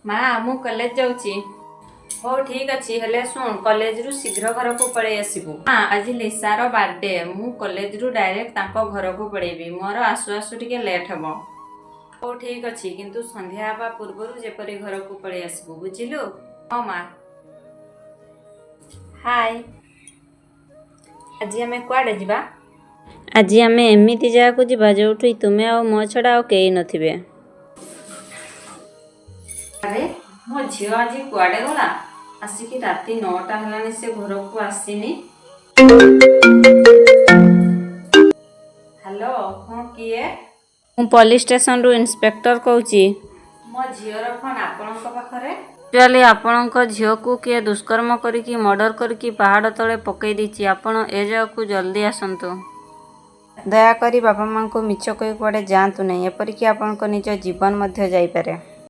माँ मु कॉलेज जाऊँगी। हो ठीक अच्छी हेले शुण कॉलेज रु शीघ्र घर को पलि आसबू। हाँ आज लिसार बर्थडे मु कॉलेज रु डायरेक्ट तांको घर को पळेबी मोर आसु आसु टिके लेट हेबो। हो ठीक अच्छी किंतु संध्या हवा पूर्व जेपरी घर को पलि आसबू बुझिलु। हाँ माँ। हाय आज आमे कुआडे जिबा? आज आम एमती जगह को जीवा जो तुम्हें आ मो छड़ा कई नथिबे। अरे मो झील आज कुआडे गला आसिकी राति 9टा हेलानी से घर को आसीनी। हेलो हाँ किए? मु पुलिस स्टेशन रु इंस्पेक्टर कहूची। मो झीर फोन आपणक पाखरे। एक्चुअली आपणक झील को किए दुष्कर्म करिकी मर्डर करिकी पहाड़ तले पकई दीची। आपण ए जगह को जल्दी आसंतु। दयाकरी बापा माँ को मिछ कही कुआडे जातु नहीं एपरिकी आपन निज जीवन मध्य जाई पारे।